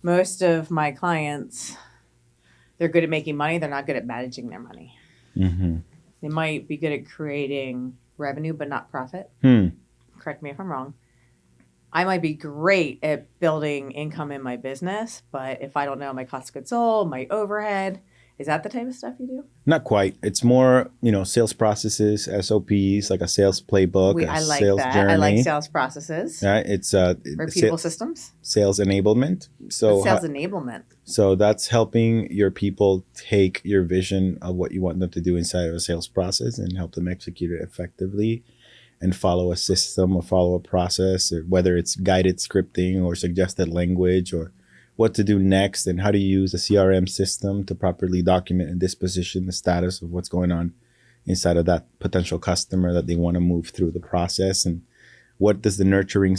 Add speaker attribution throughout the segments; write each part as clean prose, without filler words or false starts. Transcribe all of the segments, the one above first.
Speaker 1: Most of my clients, they're good at making money. They're not good at managing their money.
Speaker 2: Mm-hmm.
Speaker 1: They might be good at creating revenue, but not profit. Correct me if I'm wrong. I might be great at building income in my business, but if I don't know my cost of goods sold, my overhead, is that the type of stuff you do?
Speaker 2: Not quite. It's more, sales processes, SOPs, like a sales playbook, a
Speaker 1: I like
Speaker 2: sales
Speaker 1: that. I like
Speaker 2: journey.
Speaker 1: sales processes,
Speaker 2: Right? It's
Speaker 1: repeatable systems,
Speaker 2: sales enablement.
Speaker 1: sales enablement.
Speaker 2: So that's helping your people take your vision of what you want them to do inside of a sales process and help them execute it effectively and follow a system or follow a process, or whether it's guided scripting or suggested language, or what to do next and how to use a CRM system to properly document and disposition the status of what's going on inside of that potential customer that they want to move through the process, and what does the nurturing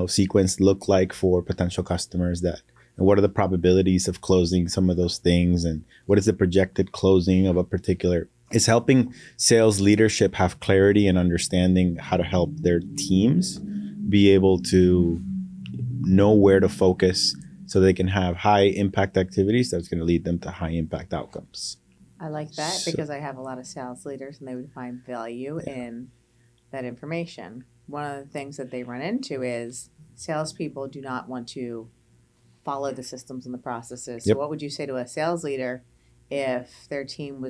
Speaker 2: sequence look like for potential customers, that and what are the probabilities of closing some of those things, and what is the projected closing of a particular. It's helping sales leadership have clarity and understanding how to help their teams be able to know where to focus so they can have high impact activities that's going to lead them to high impact outcomes.
Speaker 1: I like that because I have a lot of sales leaders and they would find value in that information. One of the things that they run into is salespeople do not want to follow the systems and the processes. So what would you say to a sales leader if their team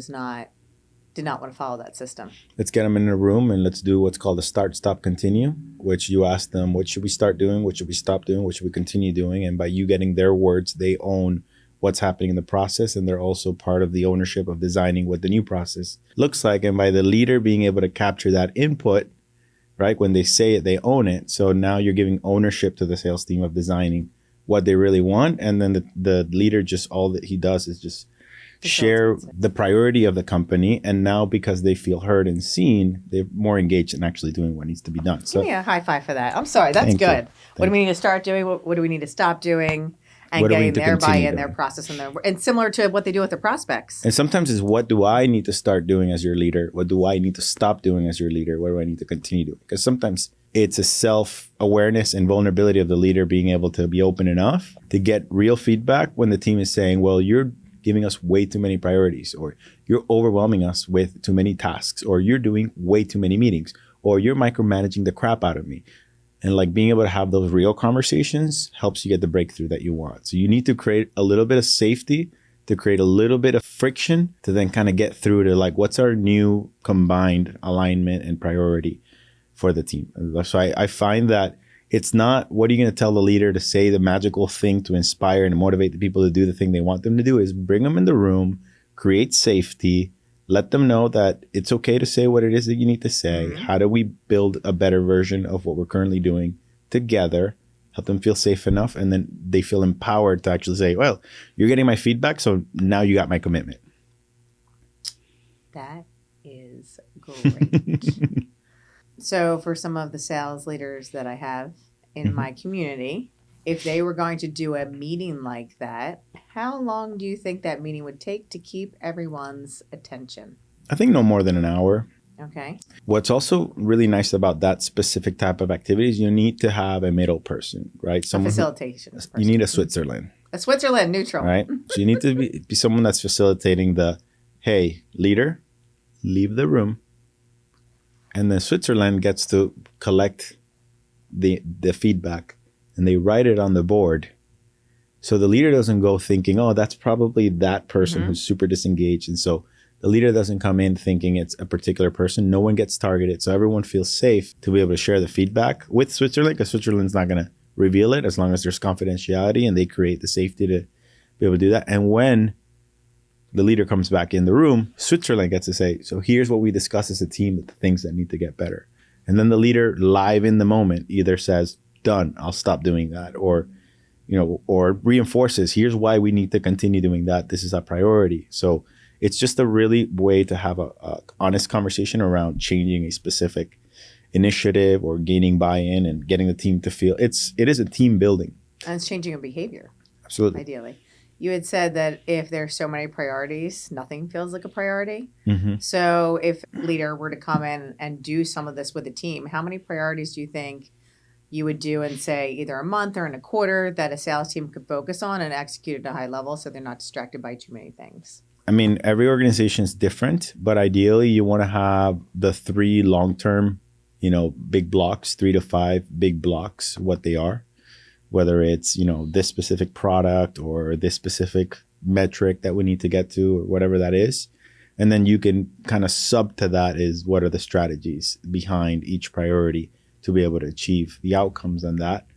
Speaker 1: did not want to follow that system?
Speaker 2: Let's get them in a room and let's do what's called a start, stop, continue, which you ask them, what should we start doing? What should we stop doing? What should we continue doing? And by you getting their words, they own what's happening in the process. And they're also part of the ownership of designing what the new process looks like. And by the leader being able to capture that input, right? When they say it, they own it. So now you're giving ownership to the sales team of designing what they really want. And then the leader, just all that he does is just share the priority of the company. And now because they feel heard and seen, they're more engaged in actually doing what needs to be done.
Speaker 1: So give me a high five for that. I'm sorry. That's good. What do we need to start doing? What do we need to stop doing? And getting their buy-in, their process, and similar to what they do with their prospects.
Speaker 2: And sometimes it's, what do I need to start doing as your leader? What do I need to stop doing as your leader? What do I need to continue doing? Because sometimes it's a self-awareness and vulnerability of the leader being able to be open enough to get real feedback when the team is saying, well, you're giving us way too many priorities, or you're overwhelming us with too many tasks, or you're doing way too many meetings, or you're micromanaging the crap out of me. And like being able to have those real conversations helps you get the breakthrough that you want. So you need to create a little bit of safety, to create a little bit of friction, to then kind of get through to like, what's our new combined alignment and priority for the team. So I find that it's not, what are you going to tell the leader to say the magical thing to inspire and motivate the people to do the thing they want them to do, is bring them in the room, create safety, let them know that it's okay to say what it is that you need to say. Mm-hmm. How do we build a better version of what we're currently doing together? Help them feel safe enough, and then they feel empowered to actually say, well, you're getting my feedback, so now you got my commitment.
Speaker 1: That is great. So for some of the sales leaders that I have in my community, if they were going to do a meeting like that, how long do you think that meeting would take to keep everyone's attention?
Speaker 2: I think no more than an hour.
Speaker 1: Okay.
Speaker 2: What's also really nice about that specific type of activities, you need to have a middle person, right?
Speaker 1: Someone a facilitation.
Speaker 2: You need a Switzerland.
Speaker 1: A Switzerland neutral.
Speaker 2: Right? So you need to be someone that's facilitating the, hey, leader, leave the room. And then Switzerland gets to collect the feedback, and they write it on the board. So the leader doesn't go thinking, oh, that's probably that person who's super disengaged. And so the leader doesn't come in thinking it's a particular person. No one gets targeted. So everyone feels safe to be able to share the feedback with Switzerland, because Switzerland's not going to reveal it as long as there's confidentiality, and they create the safety to be able to do that. And when the leader comes back in the room, Switzerland gets to say, so here's what we discussed as a team, the things that need to get better. And then the leader live in the moment either says, done, I'll stop doing that, or or reinforces, here's why we need to continue doing that. This is our priority. So it's just a really way to have a honest conversation around changing a specific initiative or gaining buy-in and getting the team to feel it is a team building.
Speaker 1: And it's changing a behavior.
Speaker 2: Absolutely.
Speaker 1: Ideally. You had said that if there's so many priorities, nothing feels like a priority.
Speaker 2: Mm-hmm.
Speaker 1: So if a leader were to come in and do some of this with a team, how many priorities do you think you would do in, say, either a month or in a quarter that a sales team could focus on and execute at a high level so they're not distracted by too many things?
Speaker 2: I mean, every organization is different, but ideally you want to have the 3 long-term, big blocks, 3 to 5 big blocks, what they are, whether it's, this specific product or this specific metric that we need to get to or whatever that is. And then you can kind of sub to that is what are the strategies behind each priority to be able to achieve the outcomes on that.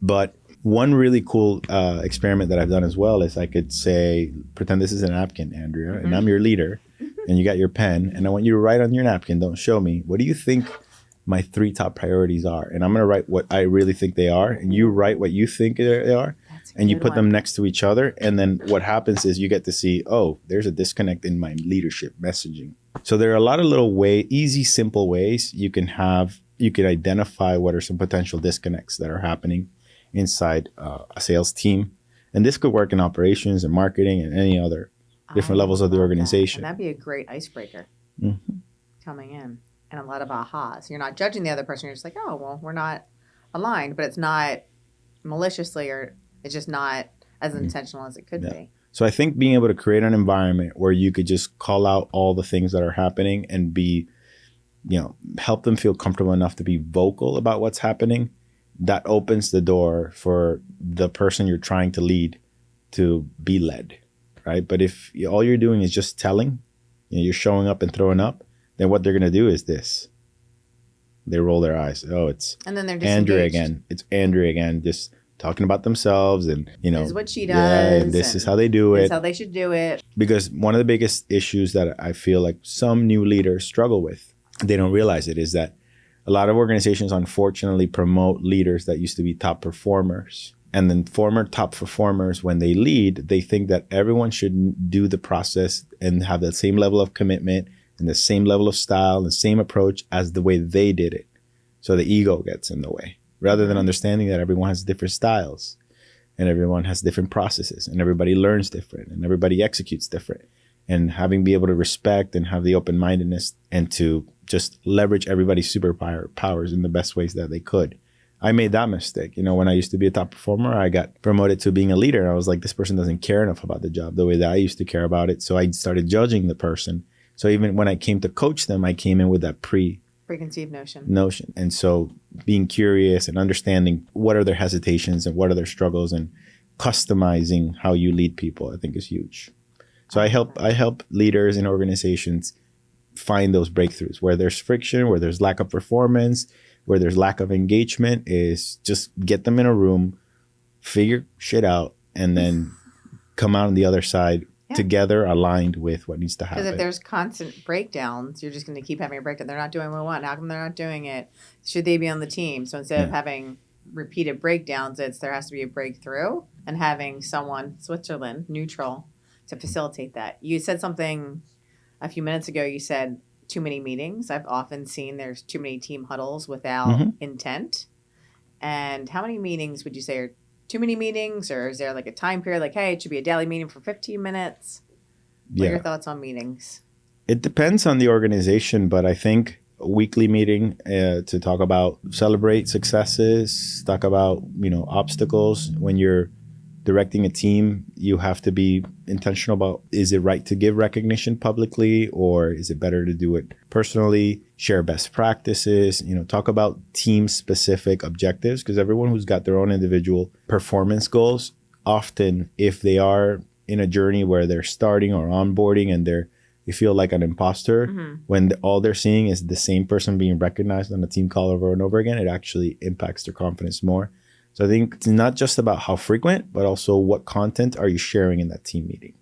Speaker 2: But one really cool experiment that I've done as well is I could say, pretend this is a napkin, Andrea, and I'm your leader, and you got your pen, and I want you to write on your napkin, don't show me, what do you think my 3 top priorities are? And I'm going to write what I really think they are, and you write what you think they are, and you put them next to each other. And then what happens is you get to see, oh, there's a disconnect in my leadership messaging. So there are a lot of little easy, simple ways you can identify what are some potential disconnects that are happening inside a sales team. And this could work in operations and marketing and any other different levels of the organization.
Speaker 1: And that'd be a great icebreaker coming in. And a lot of ahas. You're not judging the other person. You're just like, oh, well, we're not aligned, but it's not maliciously, or it's just not as intentional as it could be.
Speaker 2: So I think being able to create an environment where you could just call out all the things that are happening and be, help them feel comfortable enough to be vocal about what's happening, that opens the door for the person you're trying to lead to be led, right? But if all you're doing is just telling, you're showing up and throwing up, then what they're going to do is this. They roll their eyes. Oh, it's
Speaker 1: and then they're
Speaker 2: Andrea again. It's Andrea again, just talking about themselves and,
Speaker 1: this is what she does.
Speaker 2: Yeah, this is how they do it.
Speaker 1: This is how they should do it.
Speaker 2: Because one of the biggest issues that I feel like some new leaders struggle with, they don't realize it, is that a lot of organizations unfortunately promote leaders that used to be top performers. And then former top performers, when they lead, they think that everyone should do the process and have the same level of commitment and the same level of style and the same approach as the way they did it. So the ego gets in the way, rather than understanding that everyone has different styles and everyone has different processes and everybody learns different and everybody executes different. And having be able to respect and have the open-mindedness and to just leverage everybody's superpowers in the best ways that they could. I made that mistake. When I used to be a top performer, I got promoted to being a leader. And I was like, this person doesn't care enough about the job the way that I used to care about it. So I started judging the person. So even when I came to coach them, I came in with that
Speaker 1: preconceived
Speaker 2: notion. And so being curious and understanding what are their hesitations and what are their struggles and customizing how you lead people, I think is huge. So I help leaders in organizations find those breakthroughs where there's friction, where there's lack of performance, where there's lack of engagement, is just get them in a room, figure shit out, and then come out on the other side together, aligned with what needs to happen.
Speaker 1: Because if there's constant breakdowns, you're just going to keep having a breakdown. They're not doing what we want. How come they're not doing it? Should they be on the team? So instead of having repeated breakdowns, there has to be a breakthrough, and having someone, Switzerland, neutral, to facilitate that. You said something a few minutes ago. You said too many meetings. I've often seen there's too many team huddles without intent. And how many meetings would you say are too many meetings? Or is there like a time period, like, hey, it should be a daily meeting for 15 minutes? What are your thoughts on meetings?
Speaker 2: It depends on the organization, but I think a weekly meeting to talk about, celebrate successes, talk about, obstacles. When you're directing a team, you have to be intentional about, is it right to give recognition publicly, or is it better to do it personally? Share best practices, talk about team specific objectives, because everyone who's got their own individual performance goals, often if they are in a journey where they're starting or onboarding and they feel like an imposter, when all they're seeing is the same person being recognized on the team call over and over again, it actually impacts their confidence more. So I think it's not just about how frequent, but also what content are you sharing in that team meeting,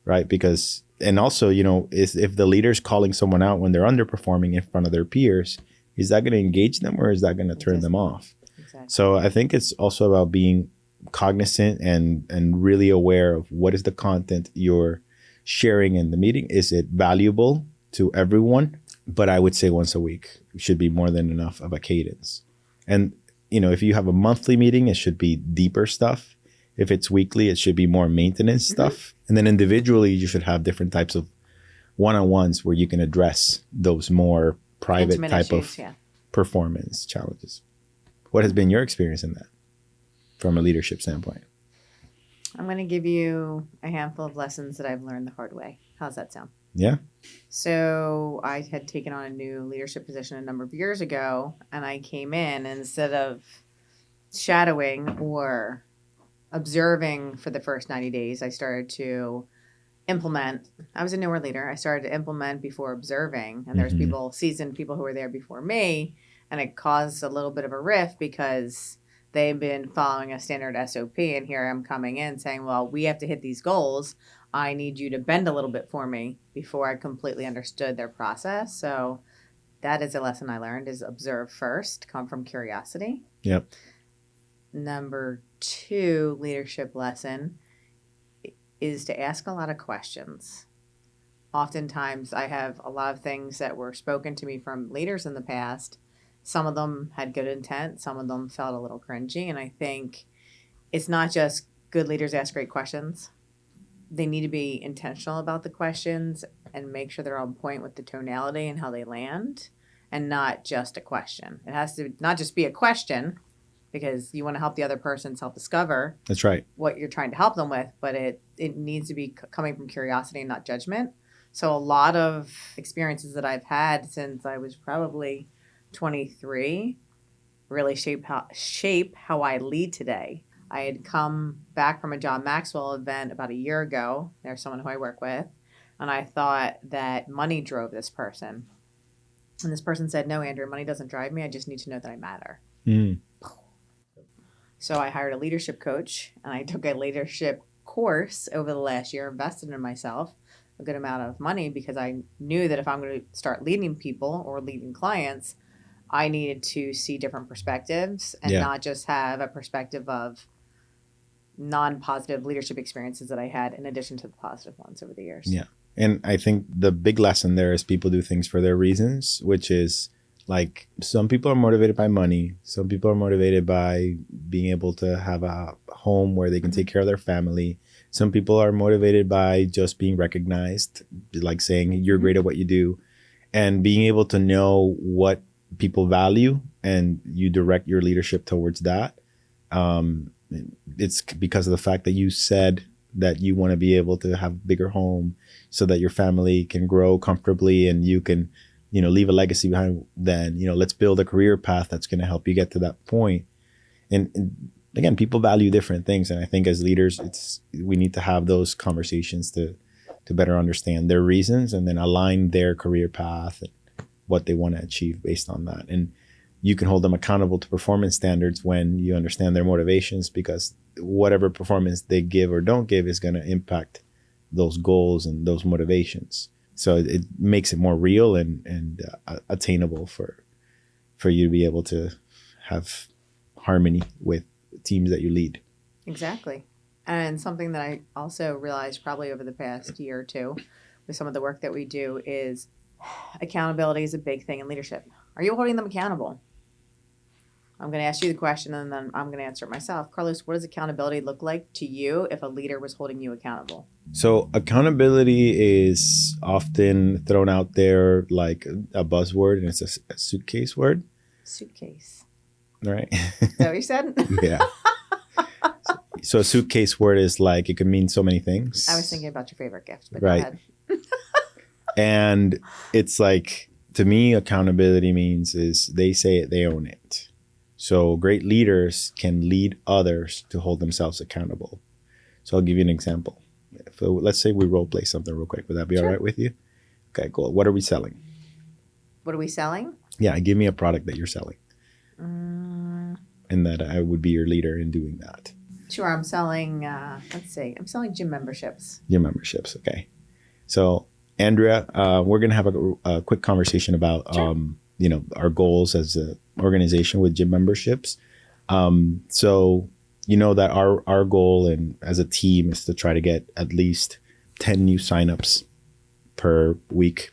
Speaker 2: right? Because, and also, if the leader's calling someone out when they're underperforming in front of their peers, is that going to engage them, or is that going to turn them off? Exactly. So I think it's also about being cognizant and really aware of what is the content you're sharing in the meeting. Is it valuable to everyone? But I would say once a week should be more than enough of a cadence. And if you have a monthly meeting, it should be deeper stuff. If it's weekly, it should be more maintenance stuff. And then individually, you should have different types of one-on-ones where you can address those more private intimate type issues, of performance challenges. What has been your experience in that from a leadership standpoint?
Speaker 1: I'm going to give you a handful of lessons that I've learned the hard way. How's that sound?
Speaker 2: Yeah.
Speaker 1: So I had taken on a new leadership position a number of years ago, and I came in, and instead of shadowing or observing for the first 90 days, I started to implement. I was a newer leader. I started to implement before observing, and there's people, seasoned people who were there before me, and it caused a little bit of a rift because they've been following a standard SOP, and here I'm coming in saying, well, we have to hit these goals. I need you to bend a little bit for me before I completely understood their process. So that is a lesson I learned, is observe first, come from curiosity.
Speaker 2: Yep.
Speaker 1: Number 2 leadership lesson is to ask a lot of questions. Oftentimes I have a lot of things that were spoken to me from leaders in the past. Some of them had good intent. Some of them felt a little cringy. And I think it's not just good leaders ask great questions. They need to be intentional about the questions and make sure they're on point with the tonality and how they land, and not just a question. It has to not just be a question, because you want to help the other person self-discover
Speaker 2: That's right.
Speaker 1: what you're trying to help them with, but it needs to be coming from curiosity and not judgment. So a lot of experiences that I've had since I was probably 23 really shape how I lead today. I had come back from a John Maxwell event about a year ago. There's someone who I work with, and I thought that money drove this person. And this person said, no, Andrew, money doesn't drive me. I just need to know that I matter. So I hired a leadership coach, and I took a leadership course over the last year, invested in myself a good amount of money, because I knew that if I'm going to start leading people or leading clients, I needed to see different perspectives and not just have a perspective of non-positive leadership experiences that I had in addition to the positive ones over the years.
Speaker 2: Yeah. And I think the big lesson there is people do things for their reasons, which is like some people are motivated by money. Some people are motivated by being able to have a home where they can take care of their family. Some people are motivated by just being recognized, like saying you're great at what you do, and being able to know what people value and you direct your leadership towards that. It's because of the fact that you said that you want to be able to have a bigger home so that your family can grow comfortably and you can, leave a legacy behind. Then, let's build a career path that's going to help you get to that point. And again, people value different things. And I think as leaders, we need to have those conversations to better understand their reasons and then align their career path and what they want to achieve based on that. And you can hold them accountable to performance standards when you understand their motivations, because whatever performance they give or don't give is going to impact those goals and those motivations. So it makes it more real and attainable for you to be able to have harmony with teams that you lead.
Speaker 1: Exactly. And something that I also realized probably over the past year or two with some of the work that we do is accountability is a big thing in leadership. Are you holding them accountable? I'm going to ask you the question and then I'm going to answer it myself. Carlos, what does accountability look like to you if a leader was holding you accountable?
Speaker 2: So accountability is often thrown out there like a buzzword, and it's a suitcase word.
Speaker 1: Suitcase.
Speaker 2: Right?
Speaker 1: Is that what you said?
Speaker 2: Yeah. So a suitcase word is like, it could mean so many things.
Speaker 1: I was thinking about your favorite gift, but
Speaker 2: right.
Speaker 1: Go ahead.
Speaker 2: And it's like, to me, accountability means is they say it, they own it. So great leaders can lead others to hold themselves accountable. So I'll give you an example. So let's say we role play something real quick. Would that be all right with you? Okay, cool. What are we selling?
Speaker 1: What are we selling?
Speaker 2: Yeah, give me a product that you're selling. And that I would be your leader in doing that.
Speaker 1: Sure, I'm selling, I'm selling gym memberships.
Speaker 2: Gym memberships, okay. So Andrea, we're going to have a quick conversation about, our goals as an organization with gym memberships. So you know that our goal and as a team is to try to get at least 10 new signups per week.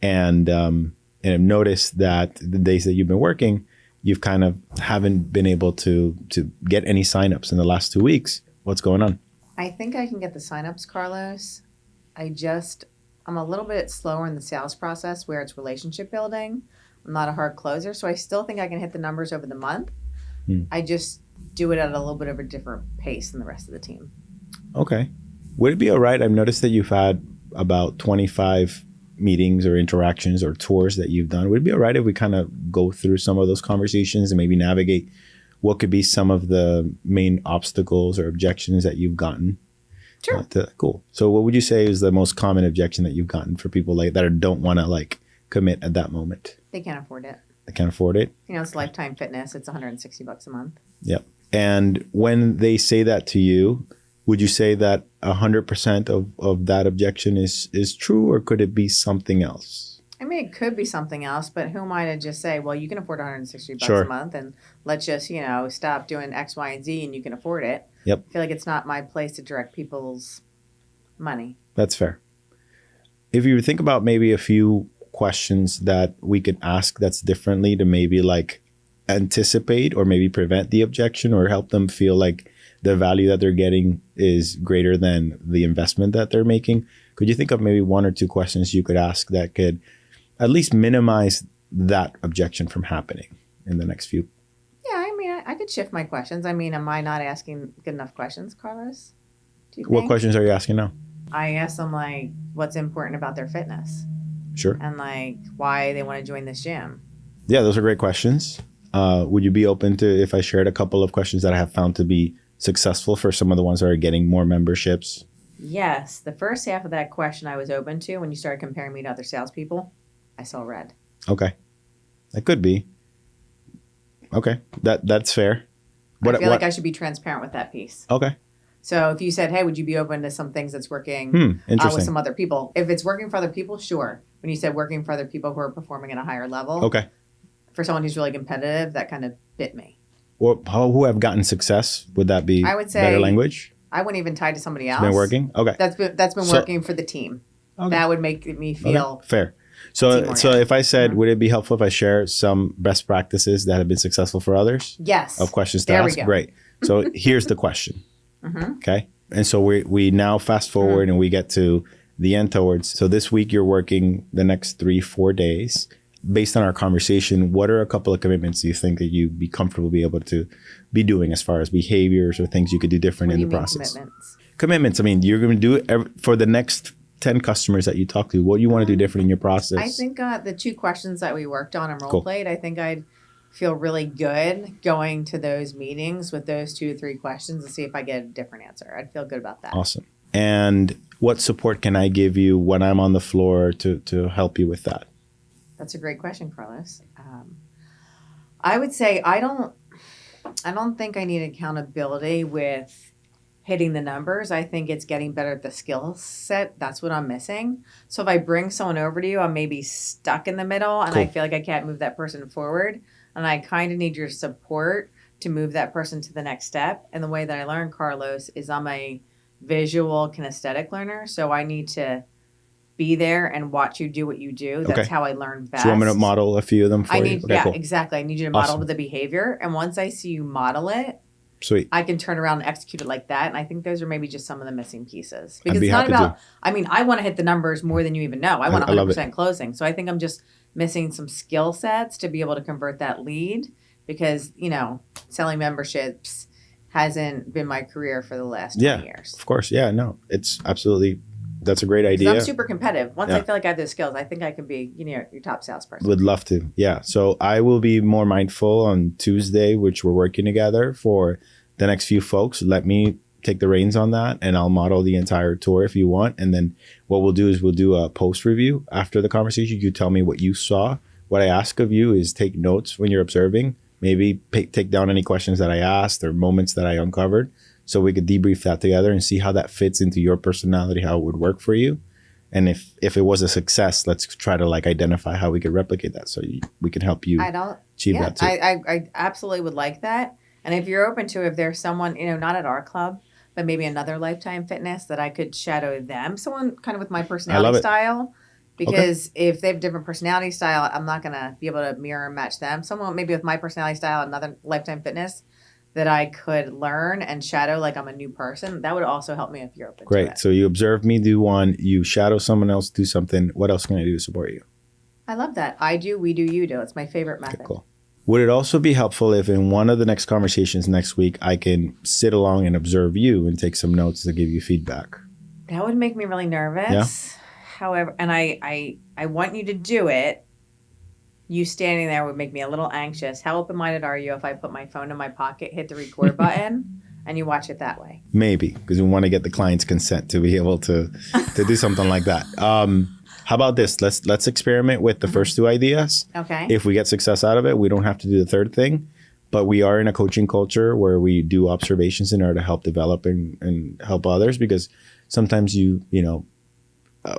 Speaker 2: And I've noticed that the days that you've been working, you've kind of haven't been able to get any signups in the last 2 weeks. What's going on?
Speaker 1: I think I can get the signups, Carlos. I'm a little bit slower in the sales process where it's relationship building. I'm not a hard closer, so I still think I can hit the numbers over the month. I just do it at a little bit of a different pace than the rest of the team.
Speaker 2: Okay. Would it be all right? I've noticed that you've had about 25 meetings or interactions or tours that you've done. Would it be all right if we kind of go through some of those conversations and maybe navigate what could be some of the main obstacles or objections that you've gotten?
Speaker 1: Sure.
Speaker 2: Cool. So what would you say is the most common objection that you've gotten for people like that don't want to like commit at that moment?
Speaker 1: They can't afford it.
Speaker 2: They can't afford it.
Speaker 1: You know, it's Lifetime Fitness. It's $160 a month.
Speaker 2: Yep. And when they say that to you, would you say that 100% of that objection is true, or could it be something else?
Speaker 1: I mean, it could be something else, but who am I to just say, well, you can afford $160
Speaker 2: Sure.
Speaker 1: a month and let's just, stop doing X, Y, and Z and you can afford it.
Speaker 2: Yep.
Speaker 1: I feel like it's not my place to direct people's money.
Speaker 2: That's fair. If you think about maybe a few questions that we could ask that's differently to maybe like anticipate or maybe prevent the objection or help them feel like the value that they're getting is greater than the investment that they're making, could you think of maybe one or two questions you could ask that could at least minimize that objection from happening in the next few?
Speaker 1: Yeah, I mean, I could shift my questions. I mean, am I not asking good enough questions, Carlos? Do you
Speaker 2: What
Speaker 1: think?
Speaker 2: questions are you asking now?
Speaker 1: I ask them, like, what's important about their fitness
Speaker 2: Sure.
Speaker 1: and, like, why they want to join this gym.
Speaker 2: Yeah, those are great questions. Would you be open to if I shared a couple of questions that I have found to be successful for some of the ones that are getting more memberships?
Speaker 1: Yes. The first half of that question I was open to when you started comparing me to other salespeople. I saw red.
Speaker 2: Okay. That could be. Okay. That's fair.
Speaker 1: I feel like I should be transparent with that piece.
Speaker 2: Okay.
Speaker 1: So if you said, hey, would you be open to some things that's working
Speaker 2: Interesting.
Speaker 1: with some other people? If it's working for other people, sure. When you said working for other people who are performing at a higher level,
Speaker 2: Okay.
Speaker 1: for someone who's really competitive, that kind of bit me.
Speaker 2: Or who have gotten success, would that be
Speaker 1: I would say
Speaker 2: better language?
Speaker 1: I wouldn't even tie to somebody else.
Speaker 2: It's been working? Okay.
Speaker 1: That's been working for the team.
Speaker 2: Okay.
Speaker 1: That would make me feel
Speaker 2: fair. So if I said, would it be helpful if I share some best practices that have been successful for others?
Speaker 1: Yes.
Speaker 2: Of questions to
Speaker 1: There
Speaker 2: ask?
Speaker 1: we go.
Speaker 2: Great. So here's the question. Okay. And so we now fast forward and we get to the end towards. So this week you're working the next 3-4 days. Based on our conversation, what are a couple of commitments you think that you'd be comfortable be able to be doing as far as behaviors or things you could do different
Speaker 1: What
Speaker 2: in
Speaker 1: do
Speaker 2: the
Speaker 1: you mean
Speaker 2: process?
Speaker 1: Commitments.
Speaker 2: I mean, you're going to do it for the next 10 customers that you talk to. What do you want to do different in your process?
Speaker 1: I think the 2 questions that we worked on and role
Speaker 2: Cool.
Speaker 1: played, I think I'd feel really good going to those meetings with those 2 or 3 questions and see if I get a different answer. I'd feel good about that.
Speaker 2: Awesome. And what support can I give you when I'm on the floor to help you with that?
Speaker 1: That's a great question, Carlos. I would say I don't think I need accountability with hitting the numbers. I think it's getting better at the skill set. That's what I'm missing. So if I bring someone over to you, I'm maybe stuck in the middle and I
Speaker 2: Cool.
Speaker 1: feel like I can't move that person forward. And I kind of need your support to move that person to the next step. And the way that I learn, Carlos, is I'm a visual kinesthetic learner. So I need to be there and watch you do what you do. That's
Speaker 2: Okay.
Speaker 1: how I learn best.
Speaker 2: So you want me to model a few of them for
Speaker 1: I
Speaker 2: you?
Speaker 1: need,
Speaker 2: Okay,
Speaker 1: yeah,
Speaker 2: cool.
Speaker 1: exactly. I need you to model
Speaker 2: Awesome.
Speaker 1: the behavior. And once I see you model it,
Speaker 2: Sweet.
Speaker 1: I can turn around and execute it like that. And I think those are maybe just some of the missing pieces. Because
Speaker 2: be
Speaker 1: it's not
Speaker 2: happy
Speaker 1: about, I mean, I want to hit the numbers more than you even know. I want
Speaker 2: I love
Speaker 1: 100% closing. So I think I'm just missing some skill sets to be able to convert that lead because, selling memberships hasn't been my career for the last 20 years.
Speaker 2: Of course. Yeah, no, it's absolutely, that's a great
Speaker 1: 'Cause
Speaker 2: idea.
Speaker 1: I'm super competitive. Once
Speaker 2: Yeah.
Speaker 1: I feel like I have those skills, I think I can be, your top salesperson.
Speaker 2: Would love to. Yeah. So I will be more mindful on Tuesday, which we're working together for the next few folks. Let me take the reins on that and I'll model the entire tour if you want. And then what we'll do is we'll do a post review after the conversation. You tell me what you saw. What I ask of you is take notes when you're observing, maybe take down any questions that I asked or moments that I uncovered so we could debrief that together and see how that fits into your personality, how it would work for you. And if it was a success, let's try to identify how we could replicate that so we can help you achieve that too.
Speaker 1: I absolutely would like that. And if you're open to, if there's someone, not at our club, but maybe another Lifetime Fitness that I could shadow them, someone kind of with my personality style. Because if they have different personality style, I'm not going to be able to mirror and match them. Someone maybe with my personality style, another Lifetime Fitness that I could learn and shadow like I'm a new person. That would also help me if you're open to it.
Speaker 2: Great. So you observe me do one, you shadow someone else do something. What else can I do to support you?
Speaker 1: I love that. I do, we do, you do. It's my favorite method.
Speaker 2: Okay, cool. Would it also be helpful if in one of the next conversations next week, I can sit along and observe you and take some notes to give you feedback?
Speaker 1: That would make me really nervous. However, and I want you to do it. You standing there would make me a little anxious. How open-minded are you if I put my phone in my pocket, hit the record button, and you watch it that way?
Speaker 2: Maybe, because we want to get the client's consent to be able to do something like that. How about this? Let's experiment with the first two ideas.
Speaker 1: Okay.
Speaker 2: If we get success out of it, we don't have to do the third thing. But we are in a coaching culture where we do observations in order to help develop and help others, because sometimes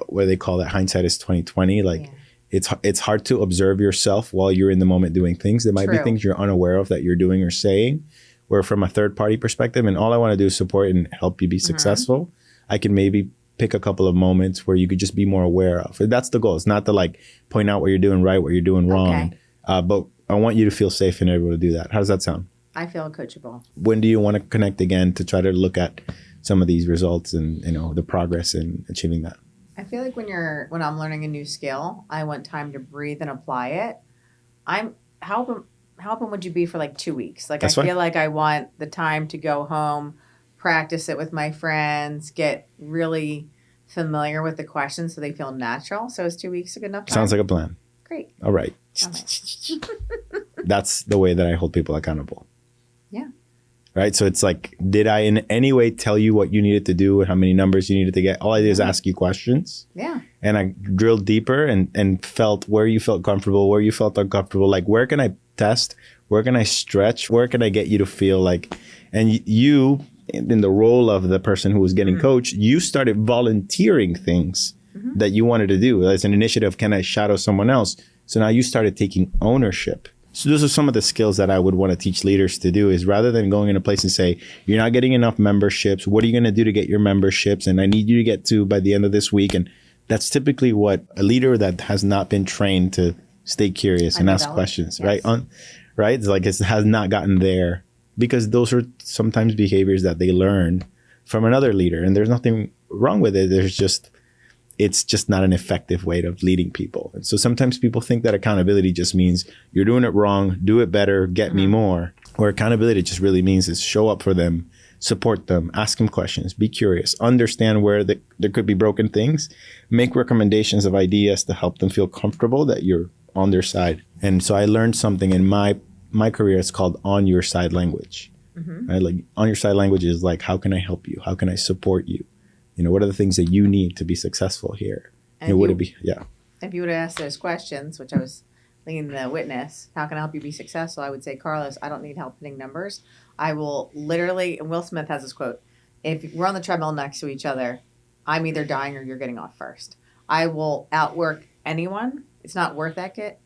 Speaker 2: where they call that hindsight is 2020. Like it's hard to observe yourself while you're in the moment doing things. There might be things you're unaware of that you're doing or saying, where from a third party perspective, and all I want to do is support and help you be successful. I can maybe pick a couple of moments where you could just be more aware of. That's the goal. It's not to like point out what you're doing right, what you're doing wrong. But I want you to feel safe and able to do that. How does that sound?
Speaker 1: I feel coachable.
Speaker 2: When do you want to connect again to try to look at some of these results and the progress in achieving that?
Speaker 1: I feel like when I'm learning a new skill, I want time to breathe and apply it. How open would you be for like 2 weeks? Like
Speaker 2: That's
Speaker 1: I
Speaker 2: fine.
Speaker 1: feel like I want the time to go home, practice it with my friends, get really familiar with the questions so they feel natural. So is 2 weeks a good enough time?
Speaker 2: Sounds like a plan.
Speaker 1: Great.
Speaker 2: All right. That's the way that I hold people accountable.
Speaker 1: Yeah.
Speaker 2: Right. So it's like, did I in any way tell you what you needed to do and how many numbers you needed to get? All I did is ask you questions.
Speaker 1: Yeah.
Speaker 2: And I drilled deeper and felt where you felt comfortable, where you felt uncomfortable. Like, where can I test? Where can I stretch? Where can I get you to feel like, and you, in the role of the person who was getting coached, you started volunteering things that you wanted to do. As an initiative, can I shadow someone else? So now you started taking ownership. So those are some of the skills that I would want to teach leaders to do, is rather than going in a place and say, you're not getting enough memberships. What are you going to do to get your memberships? And I need you to get to by the end of this week. And that's typically what a leader that has not been trained to stay curious and ask questions, right? Right? It's like it has not gotten there, because those are sometimes behaviors that they learn from another leader. And there's nothing wrong with it. It's just not an effective way of leading people. And so sometimes people think that accountability just means you're doing it wrong, do it better, get me more. Or accountability just really means is show up for them, support them, ask them questions, be curious, understand where there could be broken things, make recommendations of ideas to help them feel comfortable that you're on their side. And so I learned something in my career. It's called on your side language. Right? Like on your side language is like, how can I help you? How can I support you? What are the things that you need to be successful here? Would it be,
Speaker 1: If you would have asked those questions, which I was leading the witness, how can I help you be successful? I would say, Carlos, I don't need help hitting numbers. I will literally, and Will Smith has this quote, if we're on the treadmill next to each other, I'm either dying or you're getting off first. I will outwork anyone. It's not work ethic.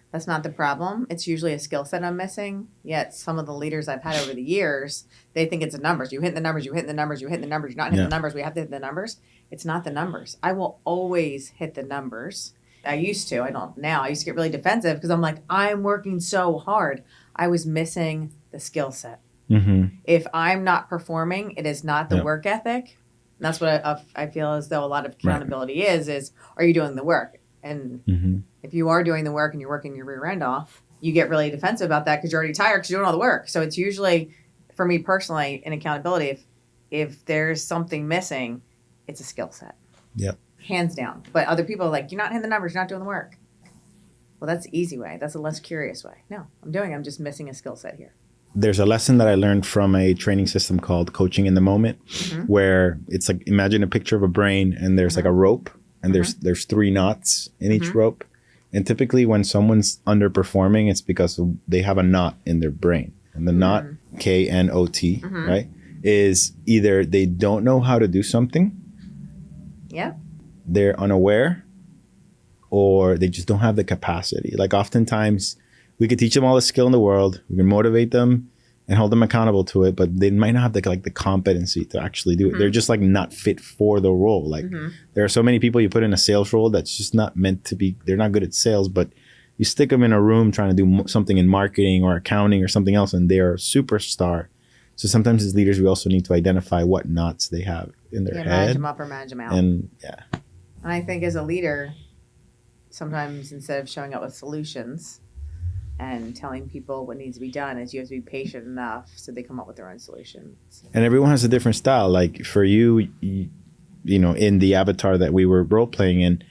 Speaker 1: That's not the problem. It's usually a skill set I'm missing. Yet some of the leaders I've had over the years, they think it's the numbers. You hit the numbers, you hit the numbers, you hit the numbers. You're not hitting the numbers. We have to hit the numbers. It's not the numbers. I will always hit the numbers. I used to. I don't now. I used to get really defensive because I'm like, I'm working so hard. I was missing the skill set. If I'm not performing, it is not the work ethic. And that's what I feel as though a lot of accountability is are you doing the work? And if you are doing the work and you're working your rear end off, you get really defensive about that because you're already tired because you're doing all the work. So it's usually, for me personally, in accountability, if there's something missing, it's a skill set.
Speaker 2: Yep.
Speaker 1: Hands down. But other people are like, you're not hitting the numbers, you're not doing the work. Well, that's the easy way. That's a less curious way. No, I'm just missing a skill set here.
Speaker 2: There's a lesson that I learned from a training system called Coaching in the Moment, where it's like, imagine a picture of a brain and there's like a rope. And there's 3 knots in each rope. And typically when someone's underperforming, it's because they have a knot in their brain. And the knot, KNOT, right, is either they don't know how to do something. Yeah. They're unaware, or they just don't have the capacity. Like oftentimes we could teach them all the skill in the world. We can motivate them and hold them accountable to it, but they might not have the competency to actually do it. They're just like not fit for the role. Like there are so many people you put in a sales role that's just not meant to be. They're not good at sales, but you stick them in a room trying to do something in marketing or accounting or something else, and they're a superstar. So sometimes as leaders, we also need to identify what knots they have in their head.
Speaker 1: Manage them up or manage them out.
Speaker 2: And
Speaker 1: And I think as a leader, sometimes instead of showing up with solutions and telling people what needs to be done, is you have to be patient enough so they come up with their own solutions.
Speaker 2: And everyone has a different style. Like for you, you know, in the avatar that we were role playing in,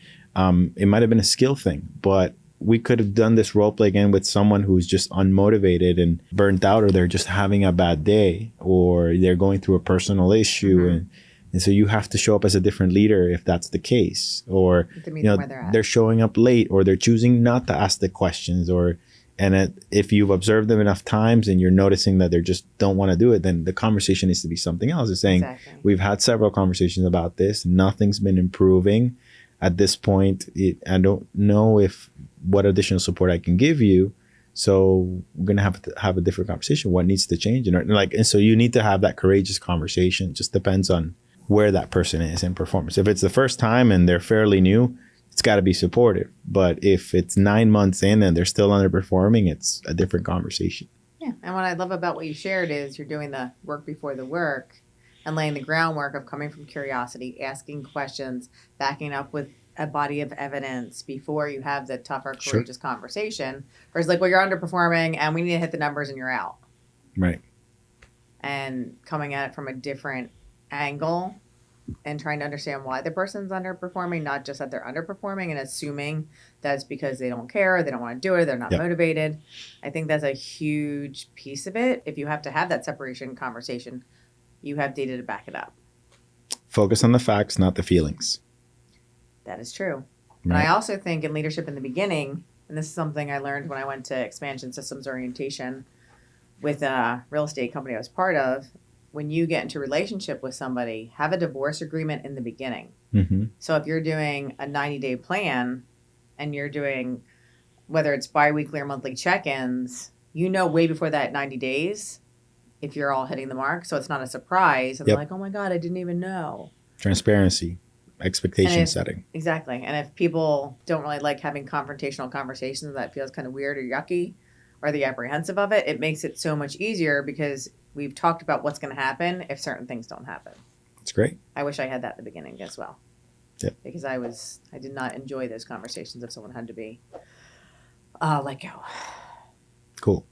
Speaker 2: it might have been a skill thing, but we could have done this role play again with someone who's just unmotivated and burnt out, or they're just having a bad day, or they're going through a personal issue.
Speaker 1: Mm-hmm.
Speaker 2: And so you have to show up as a different leader if that's the case, or,
Speaker 1: To meet
Speaker 2: you know,
Speaker 1: them where they're at.
Speaker 2: they're showing up late, or they're choosing not to ask the questions, or, if you've observed them enough times and you're noticing that they just don't want to do it, then the conversation needs to be something else. It's saying,
Speaker 1: Exactly.
Speaker 2: we've had several conversations about this. Nothing's been improving at this point. I don't know what additional support I can give you. So we're going to have a different conversation. What needs to change? And so you need to have that courageous conversation. It just depends on where that person is in performance. If it's the first time and they're fairly new, it's got to be supportive. But if it's 9 months in and they're still underperforming, it's a different conversation.
Speaker 1: Yeah. And what I love about what you shared is you're doing the work before the work and laying the groundwork of coming from curiosity, asking questions, backing up with a body of evidence before you have the tougher, courageous conversation. Whereas like, well, you're underperforming and we need to hit the numbers and you're out.
Speaker 2: Right.
Speaker 1: And coming at it from a different angle and trying to understand why the person's underperforming, not just that they're underperforming and assuming that's because they don't care, they don't want to do it, they're not motivated. I think that's a huge piece of it. If you have to have that separation conversation, you have data to back it up.
Speaker 2: Focus on the facts, not the feelings.
Speaker 1: That is true.
Speaker 2: Right.
Speaker 1: And I also think in leadership in the beginning, and this is something I learned when I went to expansion systems orientation with a real estate company I was part of, when you get into a relationship with somebody, have a divorce agreement in the beginning.
Speaker 2: Mm-hmm.
Speaker 1: So if you're doing a 90-day plan and you're doing, whether it's biweekly or monthly check-ins, you know way before that 90 days if you're all hitting the mark. So it's not a surprise. And they're like, oh my God, I didn't even know.
Speaker 2: Transparency, expectation setting.
Speaker 1: Exactly. And if people don't really like having confrontational conversations, that feels kind of weird or yucky, or they're apprehensive of it, it makes it so much easier because we've talked about what's going to happen if certain things don't happen.
Speaker 2: That's great.
Speaker 1: I wish I had that at the beginning as well.
Speaker 2: Yep.
Speaker 1: Because I did not enjoy those conversations if someone had to be let go.
Speaker 2: Cool.